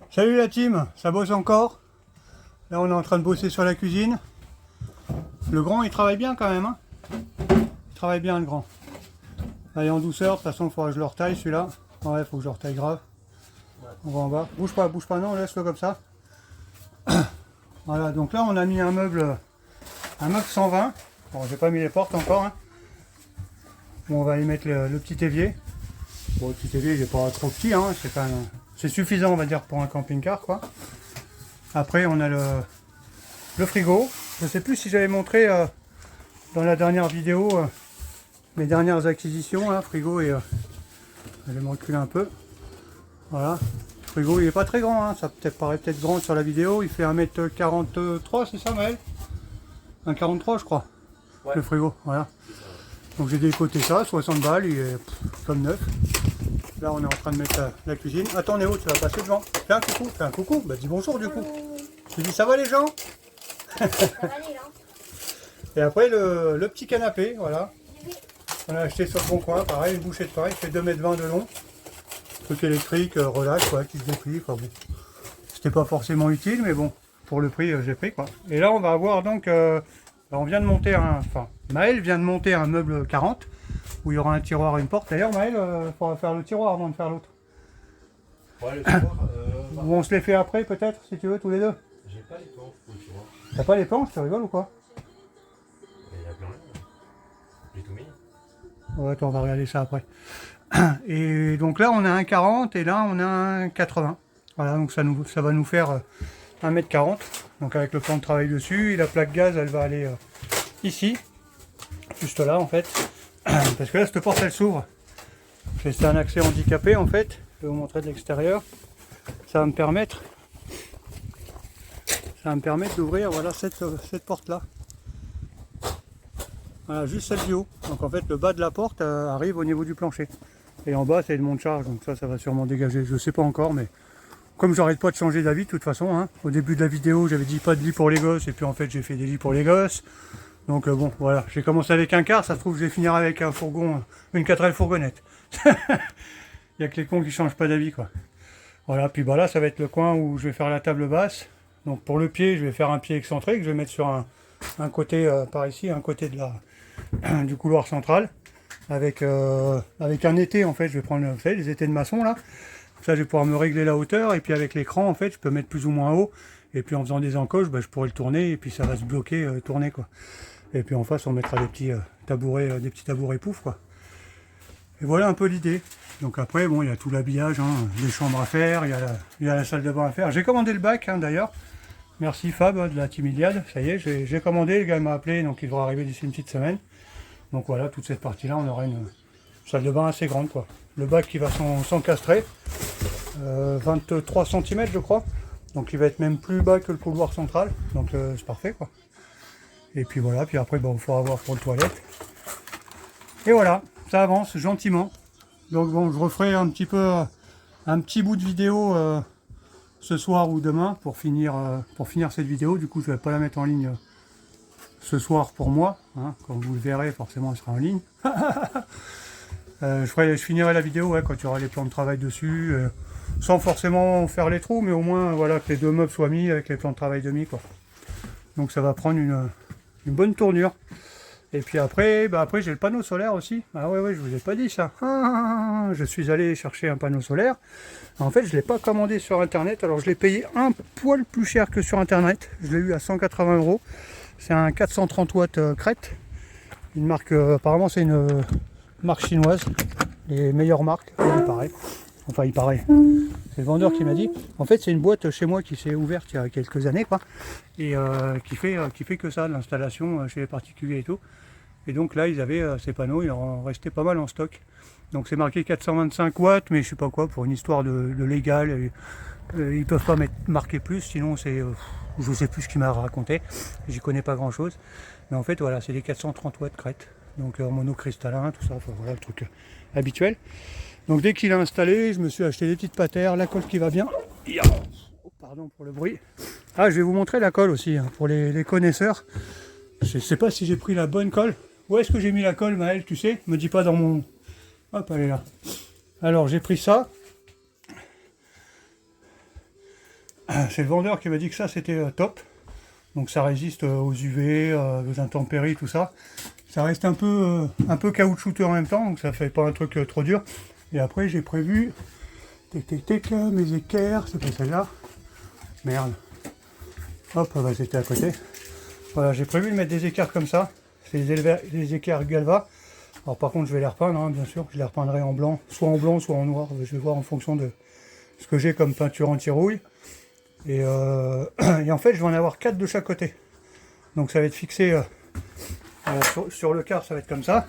Salut la team, ça bosse encore. Là on est en train de bosser sur la cuisine. Le grand il travaille bien quand même, hein. Il travaille bien le grand. Allez en douceur, de toute façon il faudra que je le retaille celui-là. Ouais, il faut que je le retaille grave. On va en bas. Bouge pas, non, laisse-le comme ça. Voilà, donc là on a mis un meuble 120. Bon, j'ai pas mis les portes encore, hein. Bon, on va y mettre le petit évier. Bon, le petit évier il est pas trop petit, hein. C'est quand même... C'est suffisant, on va dire, pour un camping-car, quoi. Après, on a le frigo. Je ne sais plus si j'avais montré dans la dernière vidéo mes dernières acquisitions. Hein, frigo et... je vais me reculer un peu. Voilà. Le frigo, il n'est pas très grand. Hein, ça paraît peut-être grand sur la vidéo. Il fait 1m43, c'est ça, Maël? 1m43, je crois. Ouais. Le frigo, voilà. Donc j'ai décoté ça, 60 balles, il est comme neuf. Là on est en train de mettre la cuisine. Attends Néo, tu vas passer devant. Fais un coucou, fais un coucou. Bah dis bonjour du coup. Tu dis ça va les gens? Ça va les gens. Et après le petit canapé, voilà. On a acheté sur le bon coin, pareil, une bouchée de pain, il fait 2,20 m de long. Truc électrique, relax, quoi, qui se déplie, quoi. Bon. C'était pas forcément utile, mais bon, pour le prix j'ai pris quoi. Et là on va avoir donc, on vient de monter enfin Maël vient de monter un meuble 40. Où il y aura un tiroir et une porte. D'ailleurs, Maël, il faudra faire le tiroir avant de faire l'autre. Ouais, le tiroir. Ou on se les fait après, peut-être, si tu veux, tous les deux. J'ai pas les planches pour le tiroir. T'as pas les planches, tu rigoles ou quoi? Il y a plein rien. J'ai tout mis. Ouais, attends, on va regarder ça après. Et donc là, on a un 40 et là, on a un 80. Voilà, donc ça va nous faire 1m40. Donc avec le plan de travail dessus. Et la plaque gaz, elle va aller ici. Juste là, en fait. Parce que là, cette porte, elle s'ouvre. C'est un accès handicapé, en fait. Je vais vous montrer de l'extérieur. Ça va me permettre d'ouvrir, voilà, cette porte-là. Voilà, juste celle du haut. Donc, en fait, le bas de la porte arrive au niveau du plancher. Et en bas, c'est le monte-charge. Donc ça va sûrement dégager. Je sais pas encore, mais comme j'arrête pas de changer d'avis, de toute façon, hein. Au début de la vidéo, j'avais dit pas de lit pour les gosses. Et puis, en fait, j'ai fait des lits pour les gosses. Donc bon, voilà, j'ai commencé avec un quart, ça se trouve je vais finir avec un fourgon, une 4L fourgonnette. Il n'y a que les cons qui changent pas d'avis, quoi. Voilà, puis bah là, ça va être le coin où je vais faire la table basse. Donc pour le pied, je vais faire un pied excentrique, je vais mettre sur un côté, par ici, un côté de du couloir central. Avec un étai, en fait, je vais prendre, vous savez, les étais de maçon, là. Comme ça, je vais pouvoir me régler la hauteur, et puis avec l'écran, en fait, je peux mettre plus ou moins haut. Et puis en faisant des encoches, bah, je pourrais le tourner, et puis ça va se bloquer, tourner, quoi. Et puis en face, on mettra des petits tabourets poufs, quoi. Et voilà un peu l'idée. Donc après, bon, il y a tout l'habillage, hein, les chambres à faire, il y a la salle de bain à faire. J'ai commandé le bac, hein, d'ailleurs. Merci Fab de la Team Iliad. Ça y est, j'ai commandé, le gars m'a appelé, donc il devra arriver d'ici une petite semaine. Donc voilà, toute cette partie-là, on aura une salle de bain assez grande, quoi. Le bac qui va s'encastrer, 23 cm, je crois. Donc il va être même plus bas que le couloir central. Donc c'est parfait, quoi. Et puis voilà, puis après, bon, il faudra voir pour le toilette. Et voilà, ça avance gentiment. Donc bon, je referai un petit bout de vidéo ce soir ou demain pour finir cette vidéo. Du coup, je vais pas la mettre en ligne ce soir pour moi. Hein. Quand vous le verrez, forcément, elle sera en ligne. Je finirai la vidéo quand il y aura les plans de travail dessus. Sans forcément faire les trous, mais au moins voilà, que les deux meubles soient mis avec les plans de travail de mis, quoi. Donc ça va prendre une bonne tournure. Et puis après, après j'ai le panneau solaire aussi. Ah ouais, je vous ai pas dit ça. Je suis allé chercher un panneau solaire. En fait, je l'ai pas commandé sur internet. Alors je l'ai payé un poil plus cher que sur internet. Je l'ai eu à 180 €. C'est un 430 watts Crête. Une marque, apparemment c'est une marque chinoise. Les meilleures marques, il paraît. Enfin, il paraît. C'est le vendeur qui m'a dit. En fait, c'est une boîte chez moi qui s'est ouverte il y a quelques années, quoi. Et qui fait que ça, l'installation chez les particuliers et tout. Et donc là, ils avaient ces panneaux, il en restait pas mal en stock. Donc c'est marqué 425 watts, mais je sais pas quoi, pour une histoire de légal. Ils peuvent pas marquer plus, sinon c'est... je sais plus ce qu'il m'a raconté. J'y connais pas grand chose. Mais en fait, voilà, c'est des 430 watts Crête. Donc en monocristallin, tout ça, enfin, voilà le truc habituel. Donc dès qu'il a installé, je me suis acheté des petites patères, la colle qui va bien. Oh, pardon pour le bruit. Ah, je vais vous montrer la colle aussi, hein, pour les connaisseurs. Je sais pas si j'ai pris la bonne colle. Où est-ce que j'ai mis la colle, Maël, tu sais? Me dis pas dans mon... Hop, elle est là. Alors, j'ai pris ça. c'est le vendeur qui m'a dit que ça c'était top. Donc ça résiste aux UV, aux intempéries, tout ça. Ça reste un peu caoutchouteux en même temps, donc ça fait pas un truc trop dur. Et après j'ai prévu mes équerres, c'est pas celle-là. Merde. Hop, bah, c'était à côté. Voilà, j'ai prévu de mettre des équerres comme ça. C'est les équerres Galva. Alors par contre je vais les repeindre, hein, bien sûr. Je les repeindrai en blanc, soit en noir. Je vais voir en fonction de ce que j'ai comme peinture anti-rouille. Et en fait je vais en avoir 4 de chaque côté. Donc ça va être fixé sur le quart, ça va être comme ça.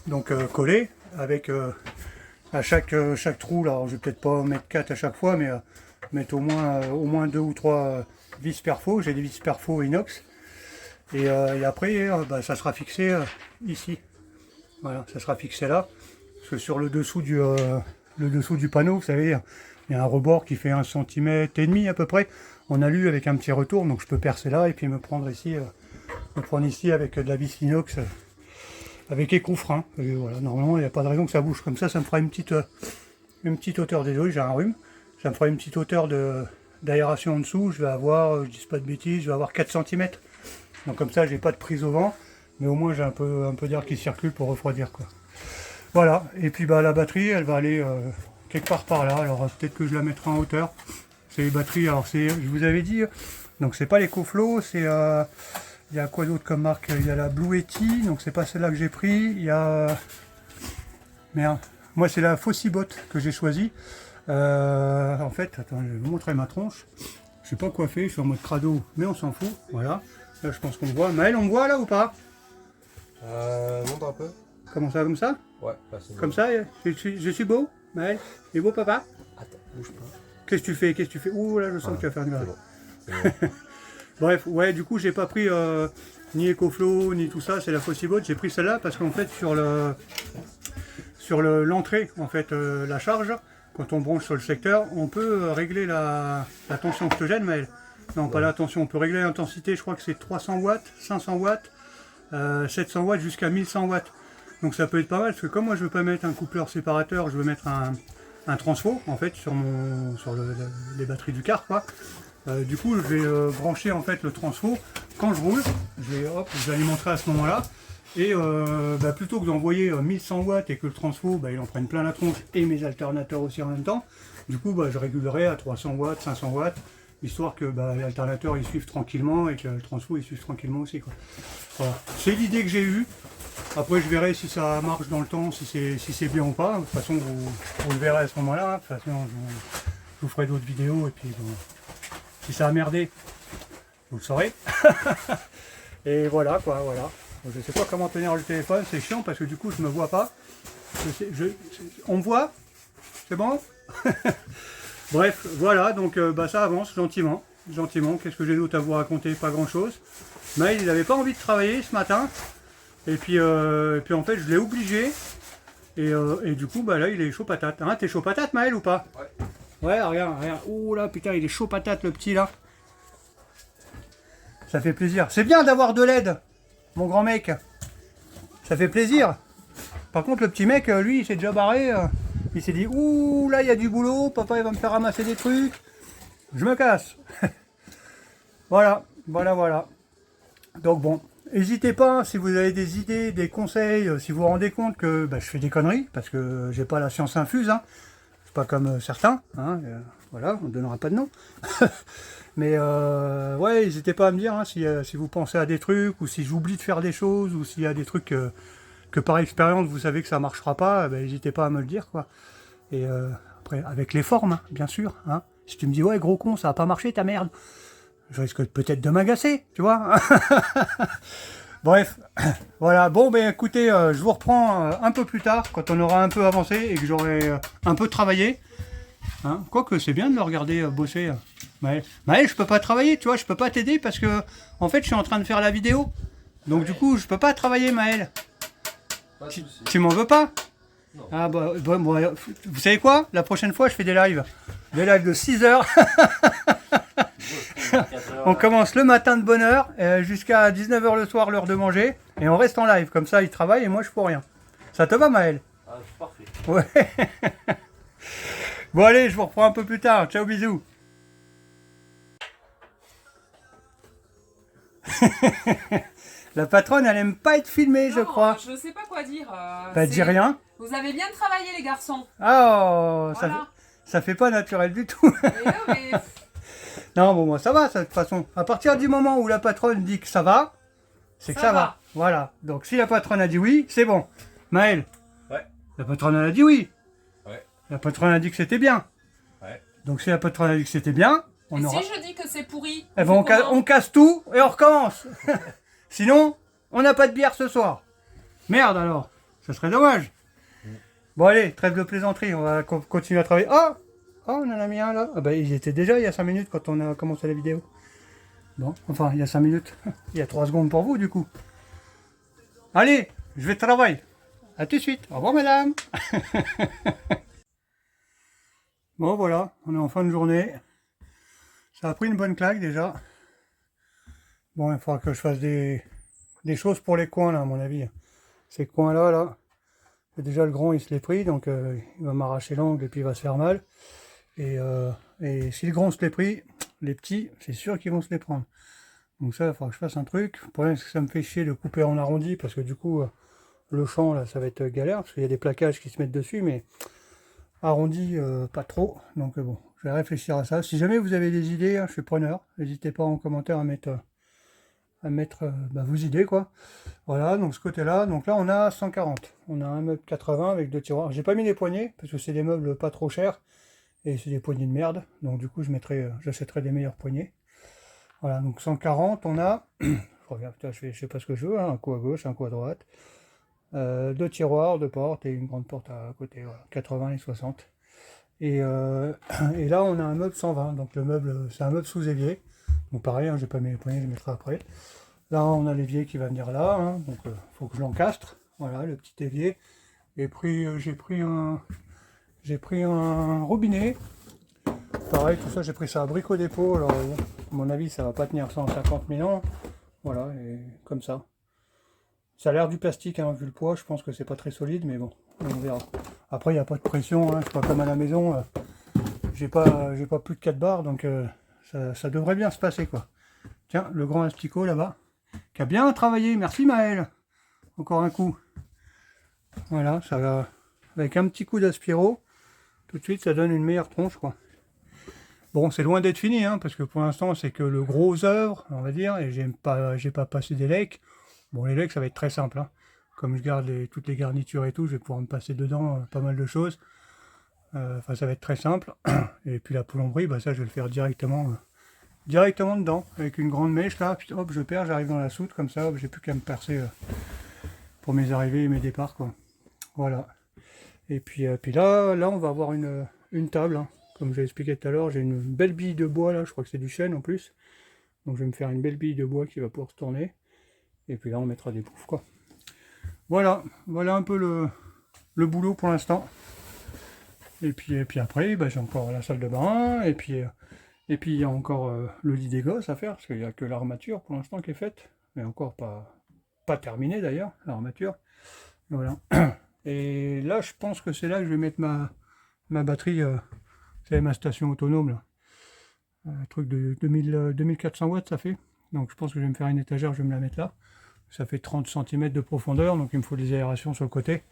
Donc collé avec à chaque trou. Là, alors, je vais peut-être pas mettre 4 à chaque fois, mais mettre au moins 2 ou 3 vis perfo. J'ai des vis perfo inox. Et après bah, ça sera fixé ici. Voilà, ça sera fixé là. Parce que sur le dessous du panneau, vous savez, il y a un rebord qui fait 1,5 cm à peu près. On a lu avec un petit retour, donc je peux percer là et puis me prendre ici avec de la vis inox avec écoufrein. Et voilà, normalement il n'y a pas de raison que ça bouge comme ça. Ça me fera une petite hauteur, désolé, j'ai un rhume. Ça me fera une petite hauteur d'aération en dessous. Je vais avoir, je dis pas de bêtises, je vais avoir 4 cm. Donc comme ça j'ai pas de prise au vent, mais au moins j'ai un peu d'air qui circule pour refroidir quoi. Voilà, et puis bah la batterie elle va aller quelque part par là. Alors peut-être que je la mettrai en hauteur. C'est les batteries, alors je vous avais dit, donc c'est pas l'EcoFlow, c'est il y a quoi d'autre comme marque? Il y a la Blue Yeti, donc c'est pas celle-là que j'ai pris. Il y a merde, moi c'est la Fossibot que j'ai choisi. En fait, attends, je vais vous montrer ma tronche. Je sais pas quoi faire, je suis en mode crado, mais on s'en fout. Voilà, là je pense qu'on me voit. Maël, on me voit là ou pas? Monte un peu. Comment ça, comme ça? Ouais, c'est Comme ça, je suis beau, Maël? Tu es beau, papa? Attends, bouge pas. Qu'est-ce que tu fais? Ouh là, je sens que tu vas faire une grave. C'est bon. Bref, ouais, du coup, j'ai pas pris ni EcoFlow, ni tout ça, c'est la Fossibot. J'ai pris celle-là parce qu'en fait, sur l'entrée, en fait, la charge, quand on branche sur le secteur, on peut régler la tension. Je te gêne, Maël? Non, pas la tension. On peut régler l'intensité, je crois que c'est 300 watts, 500 watts, 700 watts jusqu'à 1100 watts. Donc ça peut être pas mal, parce que comme moi je veux pas mettre un coupleur séparateur, je veux mettre un transfo en fait sur les batteries du car quoi. Du coup je vais brancher en fait le transfo quand je roule, je vais alimenter à ce moment là et bah, plutôt que d'envoyer 1100 watts et que le transfo bah, il en prenne plein la tronche et mes alternateurs aussi en même temps, du coup bah, je régulerai à 300 watts, 500 watts, histoire que bah, l'alternateur il suive tranquillement et que le transfo il suive tranquillement aussi quoi. Voilà. C'est l'idée que j'ai eue. Après je verrai si ça marche dans le temps, si c'est bien ou pas. De toute façon vous le verrez à ce moment-là. De toute façon je vous ferai d'autres vidéos et puis bon, si ça a merdé, vous le saurez. Et voilà quoi, voilà. Je sais pas comment tenir le téléphone, c'est chiant parce que du coup je me vois pas. On me voit? C'est bon? Bref, voilà, donc bah, ça avance gentiment. Gentiment, qu'est-ce que j'ai d'autre à vous raconter? Pas grand chose. Maël il n'avait pas envie de travailler ce matin. Et puis en fait je l'ai obligé. Et du coup bah là il est chaud patate. Hein, t'es chaud patate Maël ou pas? Ouais. Ouais, regarde, regarde. Ouh là putain il est chaud patate le petit là. Ça fait plaisir. C'est bien d'avoir de l'aide, mon grand mec. Ça fait plaisir. Par contre le petit mec, lui il s'est déjà barré. Il s'est dit ouh là il y a du boulot, papa il va me faire ramasser des trucs. Je me casse. Voilà, voilà, voilà. Donc bon, n'hésitez pas si vous avez des idées, des conseils, si vous vous rendez compte que bah, je fais des conneries, parce que j'ai pas la science infuse, hein. C'est pas comme certains, hein. Voilà, on ne donnera pas de nom. Mais ouais, n'hésitez pas à me dire hein, si vous pensez à des trucs, ou si j'oublie de faire des choses, ou s'il y a des trucs que par expérience vous savez que ça marchera pas, n'hésitez pas à me le dire quoi. Et après, avec les formes, hein, bien sûr. Hein. Si tu me dis ouais gros con, ça va pas marcher ta merde, je risque peut-être de m'agacer, tu vois. Bref, voilà. Bon, ben écoutez, je vous reprends un peu plus tard, quand on aura un peu avancé et que j'aurai un peu travaillé. Hein. Quoique, c'est bien de le regarder bosser. Maël, je peux pas travailler, tu vois, je peux pas t'aider parce que, en fait, je suis en train de faire la vidéo. Donc, du coup, je peux pas travailler, Maël. Tu m'en veux pas? Non. Ah, bah, vous savez quoi? La prochaine fois, je fais des lives. Des lives de 6 heures. On commence le matin de bonne heure jusqu'à 19 h le soir, l'heure de manger, et on reste en live. Comme ça, il travaille et moi, je fous rien. Ça te va, Maël? Ah, c'est parfait. Ouais. Bon, allez, je vous reprends un peu plus tard. Ciao, bisous. La patronne, elle aime pas être filmée, je Non, crois. Je sais pas quoi dire. Bah, dis rien. Vous avez bien travaillé, les garçons. Oh, Voilà. ça fait pas naturel du tout. Mais Non, bon, moi, ça va, ça, de toute façon. À partir du moment où la patronne dit que ça va, c'est que Ça ça va. va. Voilà. Donc, si la patronne a dit oui, c'est bon. Maël, Ouais. la patronne, elle a dit oui. Ouais. La patronne a dit que c'était bien. Ouais. Donc, si la patronne a dit que c'était bien, on et aura... si je dis que c'est pourri, Eh ben, on fait comment on casse tout et on recommence. Sinon, on n'a pas de bière ce soir. Merde alors, ça serait dommage. Bon allez, trêve de plaisanterie, on va continuer à travailler. Oh, on en a mis un là. Ah bah il était déjà il y a 5 minutes quand on a commencé la vidéo. Bon, enfin il y a 5 minutes. Il y a 3 secondes pour vous du coup. Allez, je vais travailler. A tout de suite. Au revoir madame. Bon voilà, on est en fin de journée. Ça a pris une bonne claque déjà. Bon, il faudra que je fasse des choses pour les coins là, à mon avis. Ces coins là, déjà le grand il se l'est pris, donc il va m'arracher l'angle et puis il va se faire mal. Et si le grand se l'est pris, les petits, c'est sûr qu'ils vont se les prendre. Donc ça, il faudra que je fasse un truc. Le problème, c'est que ça me fait chier de couper en arrondi, parce que du coup, le champ là, ça va être galère, parce qu'il y a des plaquages qui se mettent dessus, mais arrondi, pas trop. Donc bon, je vais réfléchir à ça. Si jamais vous avez des idées, hein, je suis preneur. N'hésitez pas en commentaire à mettre vos idées quoi. Voilà, donc ce côté là, donc là on a 140, on a un meuble 80 avec 2 tiroirs. J'ai pas mis les poignées parce que c'est des meubles pas trop chers et c'est des poignées de merde, donc du coup j'achèterai des meilleurs poignées. Voilà, donc 140, on a je reviens, putain, je sais pas ce que je veux, hein, un coup à gauche, un coup à droite, 2 tiroirs, 2 portes et une grande porte à côté, voilà, 80 et 60. Et là on a un meuble 120, donc le meuble c'est un meuble sous évier. Donc pareil, hein, j'ai pas mis les poignées, je les mettrai après. Là, on a l'évier qui va venir là, hein, donc faut que je l'encastre. Voilà, le petit évier. Et puis j'ai pris un robinet. Pareil, tout ça, j'ai pris ça à Brico Dépôt. Alors, bon, à mon avis, ça va pas tenir 150 000 ans. Voilà, et comme ça. Ça a l'air du plastique, hein, vu le poids. Je pense que c'est pas très solide, mais bon, on verra. Après, il n'y a pas de pression, hein, c'est pas comme à la maison. J'ai pas plus de 4 barres, donc ça devrait bien se passer, quoi. Tiens, le grand asticot là-bas, qui a bien travaillé. Merci Maël. Encore un coup. Voilà, ça va. Avec un petit coup d'aspiro, tout de suite, ça donne une meilleure tronche, quoi. Bon, c'est loin d'être fini, hein, parce que pour l'instant, c'est que le gros œuvre, on va dire, et j'ai pas passé des lecs. Bon, les lecs, ça va être très simple, hein. Comme je garde toutes les garnitures et tout, je vais pouvoir me passer dedans pas mal de choses. Enfin, ça va être très simple. Et puis la plomberie, bah ça, je vais le faire directement dedans, avec une grande mèche là, puis hop, je perds, j'arrive dans la soute, comme ça, hop, j'ai plus qu'à me percer pour mes arrivées et mes départs, quoi. Voilà. Et puis là, on va avoir une table, hein. Comme je l'ai expliqué tout à l'heure, j'ai une belle bille de bois là, je crois que c'est du chêne en plus. Donc je vais me faire une belle bille de bois qui va pouvoir se tourner. Et puis là, on mettra des bouffes, quoi. Voilà un peu le boulot pour l'instant. Et puis après, bah, j'ai encore la salle de bain, et puis il y a encore le lit des gosses à faire, parce qu'il n'y a que l'armature pour l'instant qui est faite, mais encore pas terminée d'ailleurs, l'armature. Voilà. Et là, je pense que c'est là que je vais mettre ma batterie, c'est ma station autonome, là. Un truc de 2400 watts, ça fait. Donc je pense que je vais me faire une étagère, je vais me la mettre là. Ça fait 30 cm de profondeur, donc il me faut des aérations sur le côté.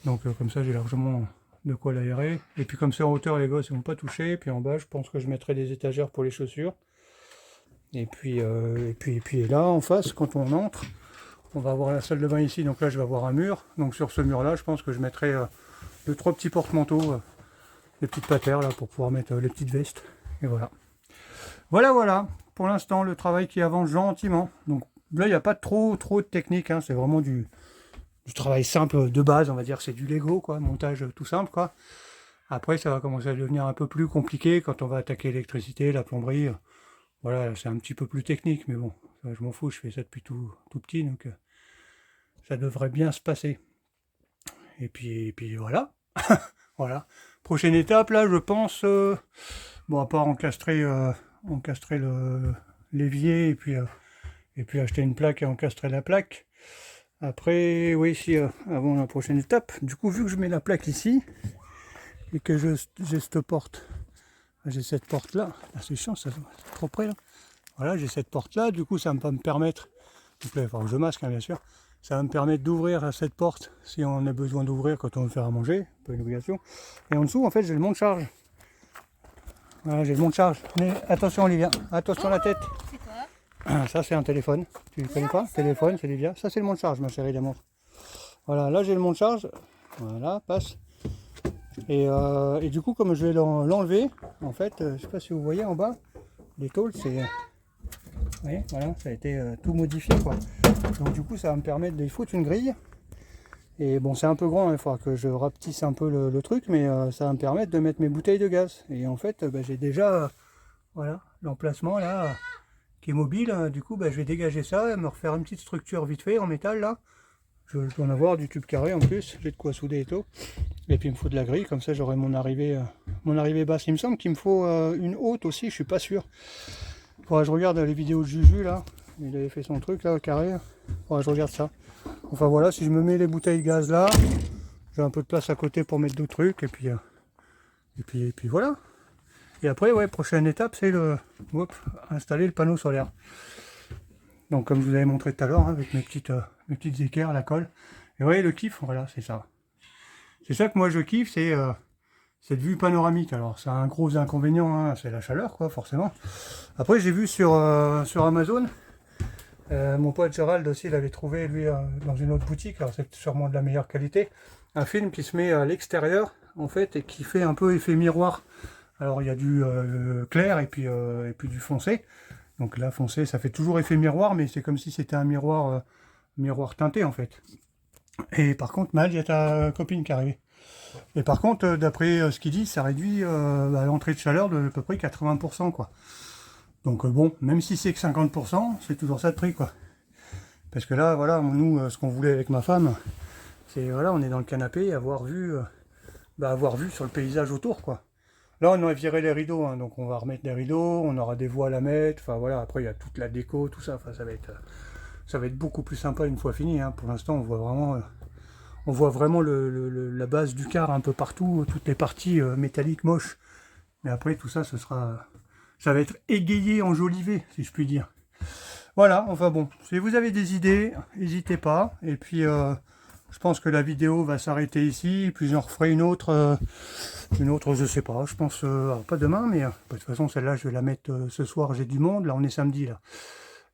Donc comme ça, j'ai largement de quoi l'aérer. Et puis comme c'est en hauteur, les gosses ils vont pas toucher. Et puis en bas, je pense que je mettrai des étagères pour les chaussures. Et puis là, en face, quand on entre, on va avoir la salle de bain ici. Donc là, je vais avoir un mur. Donc sur ce mur-là, je pense que je mettrai 2-3 petits porte-manteaux, des petites patères là pour pouvoir mettre les petites vestes. Et voilà. Voilà. Pour l'instant, le travail qui avance gentiment. Donc là, il n'y a pas trop de technique, hein. C'est vraiment du travail simple de base, on va dire, c'est du Lego, quoi, montage tout simple, quoi. Après, ça va commencer à devenir un peu plus compliqué quand on va attaquer l'électricité, la plomberie. Voilà, c'est un petit peu plus technique, mais bon, ça, je m'en fous, je fais ça depuis tout petit, donc ça devrait bien se passer. Et puis voilà. Voilà. Prochaine étape, là, je pense, bon, à part encastrer l'évier, et puis acheter une plaque et encastrer la plaque. Après, oui, si, avant la prochaine étape, du coup, vu que je mets la plaque ici, et que j'ai cette porte, j'ai cette porte là, c'est chiant, ça, c'est trop près là, Voilà, j'ai cette porte-là, du coup ça va me permettre, donc là il faut que je masque hein, bien sûr, ça va me permettre d'ouvrir cette porte si on a besoin d'ouvrir quand on veut faire à manger, pas une obligation. Et en dessous en fait j'ai le monte-charge. Voilà, j'ai le monte-charge. Mais attention Olivia, attention à la tête. C'est quoi? Ça c'est un téléphone, tu ne connais pas? Téléphone, c'est Olivia. Ça c'est le monte-charge ma chérie d'amour. Voilà, là j'ai le monte-charge, voilà, passe. Et du coup comme je vais l'enlever, en fait, je sais pas si vous voyez en bas, les tôles c'est... Vous voyez, voilà, ça a été tout modifié quoi. Donc du coup ça va me permettre de foutre une grille. Et bon c'est un peu grand, il faudra que je rapetisse un peu le truc, mais ça va me permettre de mettre mes bouteilles de gaz. Et en fait j'ai déjà voilà, l'emplacement là qui est mobile. Du coup je vais dégager ça et me refaire une petite structure vite fait en métal là. Je dois en avoir du tube carré en plus, j'ai de quoi souder et tout. Et puis il me faut de la grille, comme ça j'aurai mon arrivée basse. Il me semble qu'il me faut une haute aussi, je suis pas sûr. Faudra que je regarde les vidéos de Juju là, il avait fait son truc là au carré. Faudra que je regarde ça. Enfin voilà, si je me mets les bouteilles de gaz là, j'ai un peu de place à côté pour mettre d'autres trucs et puis voilà. Et après ouais, prochaine étape c'est installer le panneau solaire. Donc comme je vous avais montré tout à l'heure, hein, avec mes petites équerres, la colle. Et vous voyez le kiff, voilà, c'est ça. C'est ça que moi je kiffe, c'est cette vue panoramique. Alors ça a un gros inconvénient, hein, c'est la chaleur quoi, forcément. Après j'ai vu sur Amazon, mon pote Gérald aussi, il avait trouvé lui dans une autre boutique, alors c'est sûrement de la meilleure qualité, un film qui se met à l'extérieur en fait et qui fait un peu effet miroir. Alors il y a du clair et puis du foncé. Donc là, foncé, ça fait toujours effet miroir, mais c'est comme si c'était un miroir teinté en fait. Et par contre, Mal, il y a ta copine qui est arrivée. Et par contre, d'après ce qu'il dit, ça réduit l'entrée de chaleur de à peu près 80%, quoi. Donc bon, même si c'est que 50%, c'est toujours ça de prix, quoi. Parce que là, voilà, nous, ce qu'on voulait avec ma femme, c'est, voilà, on est dans le canapé, avoir vue sur le paysage autour, quoi. Là, on a viré les rideaux, hein, donc on va remettre des rideaux, on aura des voiles à mettre, enfin voilà, après il y a toute la déco, tout ça, enfin ça va être beaucoup plus sympa une fois fini, hein. Pour l'instant, on voit vraiment la base du car un peu partout, toutes les parties métalliques moches. Mais après, tout ça, ça va être égayé, enjolivé, si je puis dire. Voilà, enfin bon, si vous avez des idées, n'hésitez pas, et puis... je pense que la vidéo va s'arrêter ici, et puis j'en referai une autre, je sais pas, je pense, alors pas demain, mais de toute façon celle-là je vais la mettre ce soir, j'ai du monde, là on est samedi là.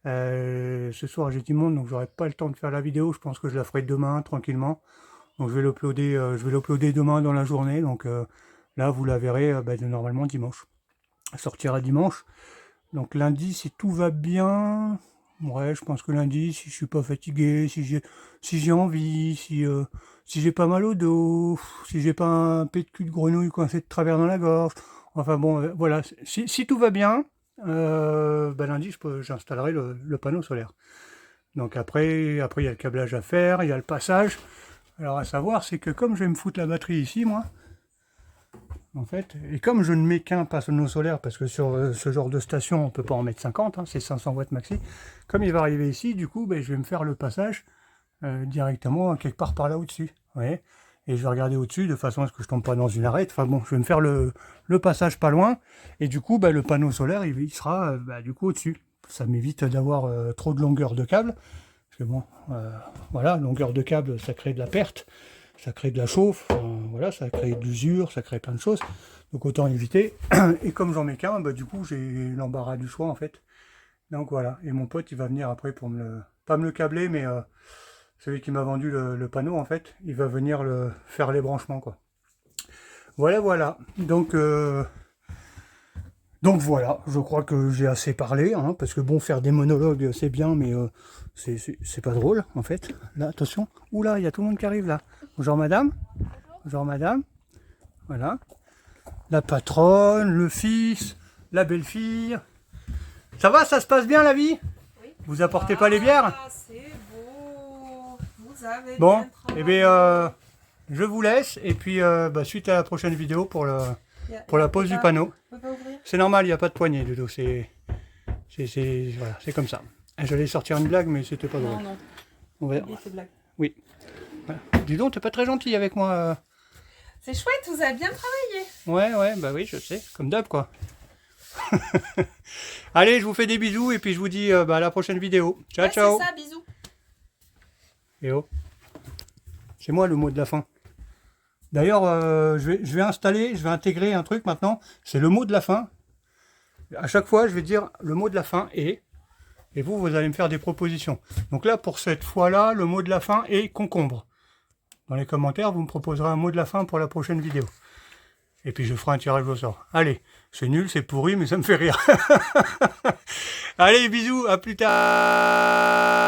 Ce soir j'ai du monde, donc j'aurai pas le temps de faire la vidéo, je pense que je la ferai demain tranquillement. Donc je vais l'uploader demain dans la journée, donc là vous la verrez normalement dimanche. Elle sortira dimanche. Donc lundi si tout va bien... Ouais, je pense que lundi, si je suis pas fatigué, si j'ai envie, si j'ai pas mal au dos, si j'ai pas un pet de cul de grenouille coincé de travers dans la gorge, enfin bon, voilà, si tout va bien, lundi, j'installerai le panneau solaire. Donc après, il y a le câblage à faire, il y a le passage. Alors à savoir, c'est que comme je vais me foutre la batterie ici, moi, en fait, et comme je ne mets qu'un panneau solaire, parce que sur ce genre de station, on ne peut pas en mettre 50, hein, c'est 500 watts maxi, comme il va arriver ici, du coup, je vais me faire le passage directement quelque part par là au-dessus. Et je vais regarder au-dessus, de façon à ce que je tombe pas dans une arête. Enfin bon, je vais me faire le passage pas loin, et du coup, le panneau solaire, il sera du coup au-dessus. Ça m'évite d'avoir trop de longueur de câble, parce que bon, voilà, longueur de câble, ça crée de la perte. Ça crée de la chauffe, voilà, ça crée de l'usure, ça crée plein de choses. Donc autant éviter. Et comme j'en mets qu'un, du coup j'ai l'embarras du choix en fait. Donc voilà. Et mon pote il va venir après pour pas me le câbler, mais celui qui m'a vendu le panneau en fait, il va venir faire les branchements quoi. Voilà. Donc voilà, je crois que j'ai assez parlé, hein, parce que bon, faire des monologues c'est bien, mais c'est pas drôle en fait. Là, attention, oula, il y a tout le monde qui arrive là. Bonjour madame. Bonjour madame. Voilà. La patronne, le fils, la belle-fille. Ça va, ça se passe bien la vie? Oui. Vous apportez pas les bières? C'est beau. Vous avez Bon, bien eh travaillé. bien, je vous laisse, et puis suite à la prochaine vidéo pour la pose du panneau. On peut pas ouvrir. C'est normal, il n'y a pas de poignée, Ludo, voilà, c'est comme ça. J'allais sortir une blague, mais c'était pas drôle. Non. On va... Oubliez ces blagues. Oui. Voilà. Dis donc, t'es pas très gentil avec moi. C'est chouette, vous avez bien travaillé. Ouais, oui, je sais, comme d'hab, quoi. Allez, je vous fais des bisous et puis je vous dis à la prochaine vidéo. Ciao, Ouais, ciao. c'est ça, bisous. Et oh, c'est moi le mot de la fin. D'ailleurs, je vais intégrer un truc maintenant. C'est le mot de la fin. À chaque fois, je vais dire le mot de la fin et vous allez me faire des propositions. Donc là, pour cette fois-là, le mot de la fin est concombre. Dans les commentaires, vous me proposerez un mot de la fin pour la prochaine vidéo. Et puis je ferai un tirage au sort. Allez, c'est nul, c'est pourri, mais ça me fait rire. Allez, bisous, à plus tard.